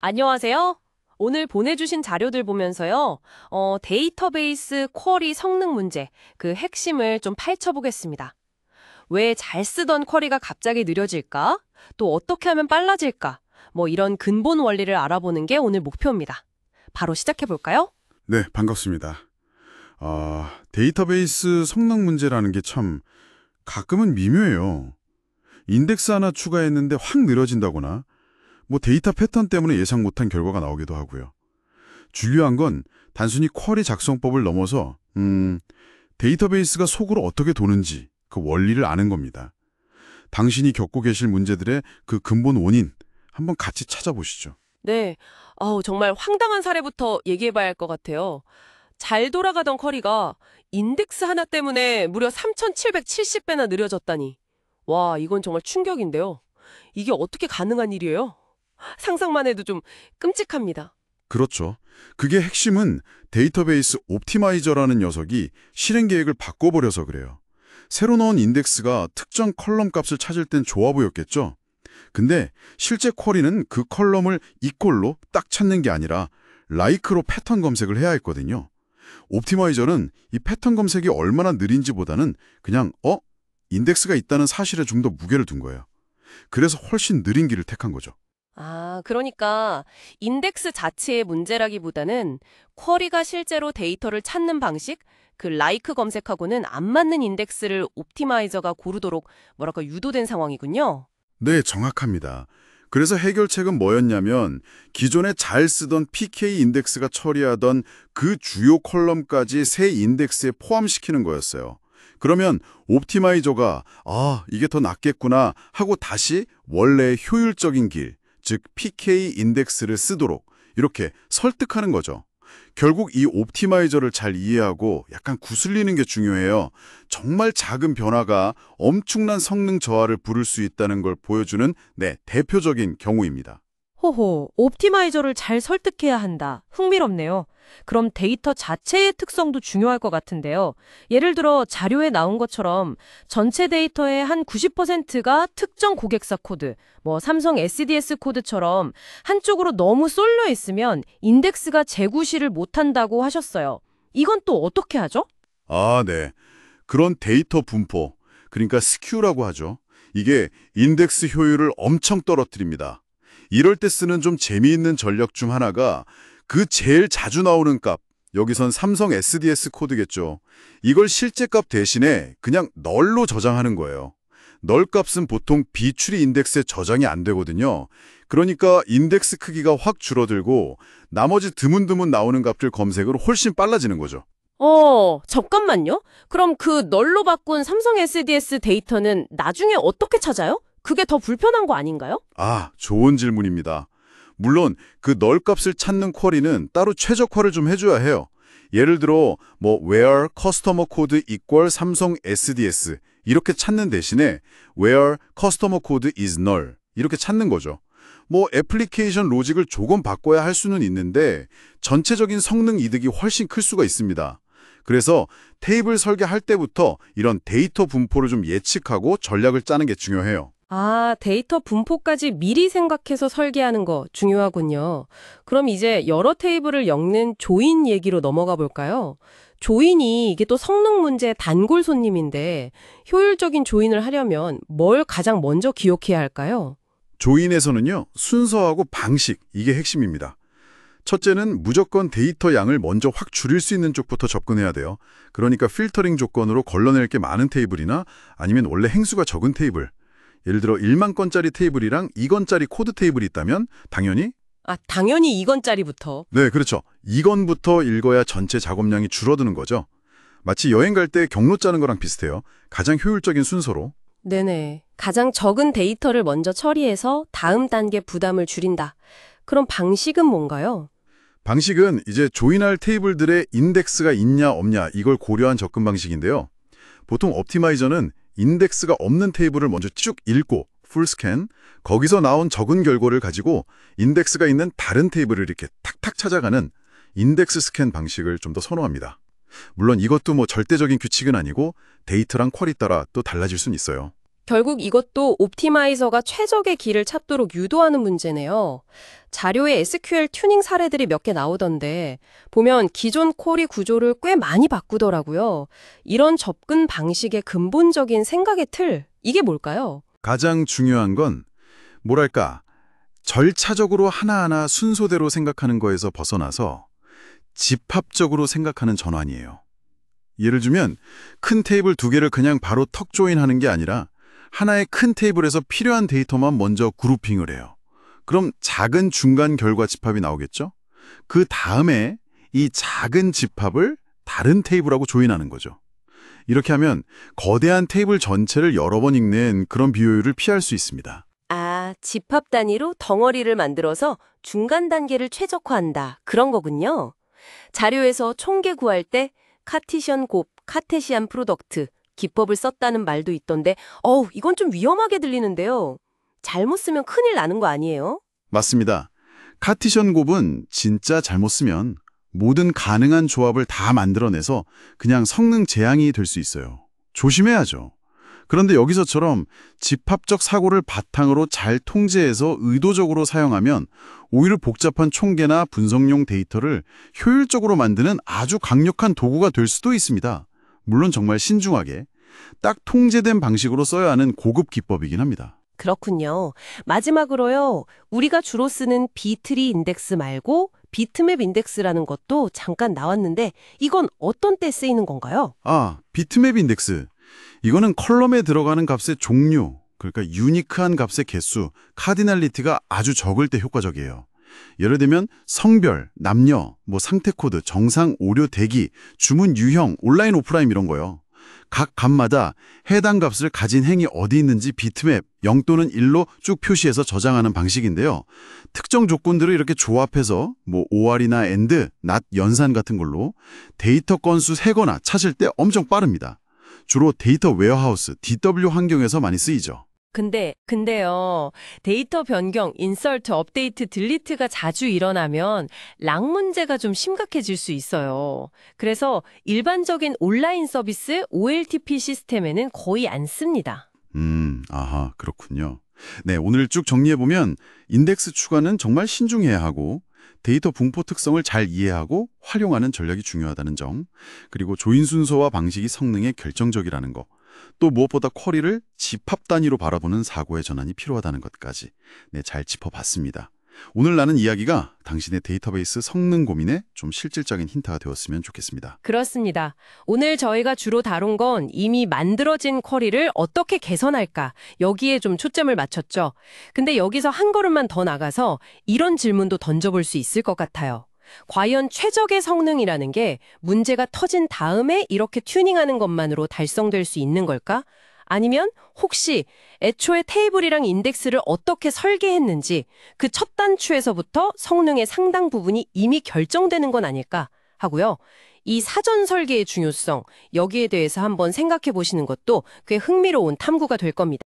안녕하세요. 오늘 보내주신 자료들 보면서요, 데이터베이스 쿼리 성능 문제, 그 핵심을 좀 파헤쳐보겠습니다. 왜 잘 쓰던 쿼리가 갑자기 느려질까? 또 어떻게 하면 빨라질까? 뭐 이런 근본 원리를 알아보는 게 오늘 목표입니다. 바로 시작해볼까요? 네, 반갑습니다. 데이터베이스 성능 문제라는 게 참 가끔은 미묘해요. 인덱스 하나 추가했는데 확 느려진다거나 뭐 데이터 패턴 때문에 예상 못한 결과가 나오기도 하고요. 중요한 건 단순히 쿼리 작성법을 넘어서 데이터베이스가 속으로 어떻게 도는지 그 원리를 아는 겁니다. 당신이 겪고 계실 문제들의 그 근본 원인 한번 같이 찾아보시죠. 네, 정말 황당한 사례부터 얘기해봐야 할 것 같아요. 잘 돌아가던 쿼리가 인덱스 하나 때문에 무려 3,770배나 느려졌다니. 와, 이건 정말 충격인데요. 이게 어떻게 가능한 일이에요? 상상만 해도 좀 끔찍합니다. 그렇죠. 그게 핵심은 데이터베이스 옵티마이저라는 녀석이 실행 계획을 바꿔버려서 그래요. 새로 넣은 인덱스가 특정 컬럼 값을 찾을 땐 좋아 보였겠죠? 근데 실제 쿼리는 그 컬럼을 이꼴로 딱 찾는 게 아니라 like로 패턴 검색을 해야 했거든요. 옵티마이저는 이 패턴 검색이 얼마나 느린지보다는 그냥 인덱스가 있다는 사실에 좀 더 무게를 둔 거예요. 그래서 훨씬 느린 길을 택한 거죠. 아, 그러니까 인덱스 자체의 문제라기보다는 쿼리가 실제로 데이터를 찾는 방식, 그 like 검색하고는 안 맞는 인덱스를 옵티마이저가 고르도록 뭐랄까 유도된 상황이군요. 네, 정확합니다. 그래서 해결책은 뭐였냐면 기존에 잘 쓰던 PK 인덱스가 처리하던 그 주요 컬럼까지 새 인덱스에 포함시키는 거였어요. 그러면 옵티마이저가 이게 더 낫겠구나 하고 다시 원래의 효율적인 길, 즉 PK 인덱스를 쓰도록 이렇게 설득하는 거죠. 결국 이 옵티마이저를 잘 이해하고 약간 구슬리는 게 중요해요. 정말 작은 변화가 엄청난 성능 저하를 부를 수 있다는 걸 보여주는 대표적인 경우입니다. 호호, 옵티마이저를 잘 설득해야 한다. 흥미롭네요. 그럼 데이터 자체의 특성도 중요할 것 같은데요. 예를 들어 자료에 나온 것처럼 전체 데이터의 한 90%가 특정 고객사 코드, 뭐 삼성 SDS 코드처럼 한쪽으로 너무 쏠려 있으면 인덱스가 재구시를 못한다고 하셨어요. 이건 또 어떻게 하죠? 네. 그런 데이터 분포, 그러니까 스큐라고 하죠. 이게 인덱스 효율을 엄청 떨어뜨립니다. 이럴 때 쓰는 좀 재미있는 전략 중 하나가 그 제일 자주 나오는 값, 여기선 삼성 SDS 코드겠죠. 이걸 실제 값 대신에 그냥 널로 저장하는 거예요. 널 값은 보통 비추리 인덱스에 저장이 안 되거든요. 그러니까 인덱스 크기가 확 줄어들고 나머지 드문드문 나오는 값들 검색으로 훨씬 빨라지는 거죠. 잠깐만요. 그럼 그 널로 바꾼 삼성 SDS 데이터는 나중에 어떻게 찾아요? 그게 더 불편한 거 아닌가요? 좋은 질문입니다. 물론 그 널 값을 찾는 쿼리는 따로 최적화를 좀 해줘야 해요. 예를 들어 where customer code equal 삼성 SDS 이렇게 찾는 대신에 where customer code is null 이렇게 찾는 거죠. 애플리케이션 로직을 조금 바꿔야 할 수는 있는데 전체적인 성능 이득이 훨씬 클 수가 있습니다. 그래서 테이블 설계할 때부터 이런 데이터 분포를 좀 예측하고 전략을 짜는 게 중요해요. 데이터 분포까지 미리 생각해서 설계하는 거 중요하군요. 그럼 이제 여러 테이블을 엮는 조인 얘기로 넘어가 볼까요? 조인이 이게 또 성능 문제 단골 손님인데 효율적인 조인을 하려면 뭘 가장 먼저 기억해야 할까요? 조인에서는요, 순서하고 방식, 이게 핵심입니다. 첫째는 무조건 데이터 양을 먼저 확 줄일 수 있는 쪽부터 접근해야 돼요. 그러니까 필터링 조건으로 걸러낼 게 많은 테이블이나 아니면 원래 행수가 적은 테이블. 예를 들어 1만 건짜리 테이블이랑 2건짜리 코드 테이블이 있다면 당연히 당연히 2건짜리부터. 네, 그렇죠. 2건부터 읽어야 전체 작업량이 줄어드는 거죠. 마치 여행 갈 때 경로 짜는 거랑 비슷해요. 가장 효율적인 순서로. 네네. 가장 적은 데이터를 먼저 처리해서 다음 단계 부담을 줄인다. 그럼 방식은 뭔가요? 방식은 이제 조인할 테이블들의 인덱스가 있냐 없냐 이걸 고려한 접근 방식인데요. 보통 옵티마이저는 인덱스가 없는 테이블을 먼저 쭉 읽고 풀스캔, 거기서 나온 적은 결과를 가지고 인덱스가 있는 다른 테이블을 이렇게 탁탁 찾아가는 인덱스 스캔 방식을 좀 더 선호합니다. 물론 이것도 절대적인 규칙은 아니고 데이터랑 퀄이 따라 또 달라질 수는 있어요. 결국 이것도 옵티마이저가 최적의 길을 찾도록 유도하는 문제네요. 자료에 SQL 튜닝 사례들이 몇 개 나오던데 보면 기존 쿼리 구조를 꽤 많이 바꾸더라고요. 이런 접근 방식의 근본적인 생각의 틀, 이게 뭘까요? 가장 중요한 건 뭐랄까, 절차적으로 하나하나 순서대로 생각하는 거에서 벗어나서 집합적으로 생각하는 전환이에요. 예를 들면 큰 테이블 2개를 그냥 바로 턱 조인하는 게 아니라 하나의 큰 테이블에서 필요한 데이터만 먼저 그룹핑을 해요. 그럼 작은 중간 결과 집합이 나오겠죠? 그 다음에 이 작은 집합을 다른 테이블하고 조인하는 거죠. 이렇게 하면 거대한 테이블 전체를 여러 번 읽는 그런 비효율을 피할 수 있습니다. 아, 집합 단위로 덩어리를 만들어서 중간 단계를 최적화한다. 그런 거군요. 자료에서 총계 구할 때 카티션 곱, 카테시안 프로덕트 기법을 썼다는 말도 있던데 이건 좀 위험하게 들리는데요. 잘못 쓰면 큰일 나는 거 아니에요? 맞습니다. 카티션 곱은 진짜 잘못 쓰면 모든 가능한 조합을 다 만들어내서 그냥 성능 재앙이 될 수 있어요. 조심해야죠. 그런데 여기서처럼 집합적 사고를 바탕으로 잘 통제해서 의도적으로 사용하면 오히려 복잡한 총계나 분석용 데이터를 효율적으로 만드는 아주 강력한 도구가 될 수도 있습니다. 물론 정말 신중하게 딱 통제된 방식으로 써야 하는 고급 기법이긴 합니다. 그렇군요. 마지막으로요. 우리가 주로 쓰는 비트리 인덱스 말고 비트맵 인덱스라는 것도 잠깐 나왔는데 이건 어떤 때 쓰이는 건가요? 비트맵 인덱스. 이거는 컬럼에 들어가는 값의 종류, 그러니까 유니크한 값의 개수, 카디널리티가 아주 적을 때 효과적이에요. 예를 들면 성별, 남녀, 상태 코드, 정상, 오류, 대기, 주문 유형, 온라인, 오프라인 이런 거요. 각 값마다 해당 값을 가진 행이 어디 있는지 비트맵 0 또는 1로 쭉 표시해서 저장하는 방식인데요. 특정 조건들을 이렇게 조합해서 OR이나 AND, NOT, 연산 같은 걸로 데이터 건수 세거나 찾을 때 엄청 빠릅니다. 주로 데이터 웨어하우스, DW 환경에서 많이 쓰이죠. 근데요. 데이터 변경, 인서트, 업데이트, 딜리트가 자주 일어나면 락 문제가 좀 심각해질 수 있어요. 그래서 일반적인 온라인 서비스 OLTP 시스템에는 거의 안 씁니다. 그렇군요. 네, 오늘 쭉 정리해보면 인덱스 추가는 정말 신중해야 하고 데이터 분포 특성을 잘 이해하고 활용하는 전략이 중요하다는 점, 그리고 조인 순서와 방식이 성능에 결정적이라는 거, 또 무엇보다 쿼리를 집합 단위로 바라보는 사고의 전환이 필요하다는 것까지 잘 짚어봤습니다. 오늘 나눈 이야기가 당신의 데이터베이스 성능 고민에 좀 실질적인 힌트가 되었으면 좋겠습니다. 그렇습니다. 오늘 저희가 주로 다룬 건 이미 만들어진 쿼리를 어떻게 개선할까, 여기에 좀 초점을 맞췄죠. 근데 여기서 한 걸음만 더 나가서 이런 질문도 던져볼 수 있을 것 같아요. 과연 최적의 성능이라는 게 문제가 터진 다음에 이렇게 튜닝하는 것만으로 달성될 수 있는 걸까? 아니면 혹시 애초에 테이블이랑 인덱스를 어떻게 설계했는지 그 첫 단추에서부터 성능의 상당 부분이 이미 결정되는 건 아닐까 하고요. 이 사전 설계의 중요성, 여기에 대해서 한번 생각해 보시는 것도 꽤 흥미로운 탐구가 될 겁니다.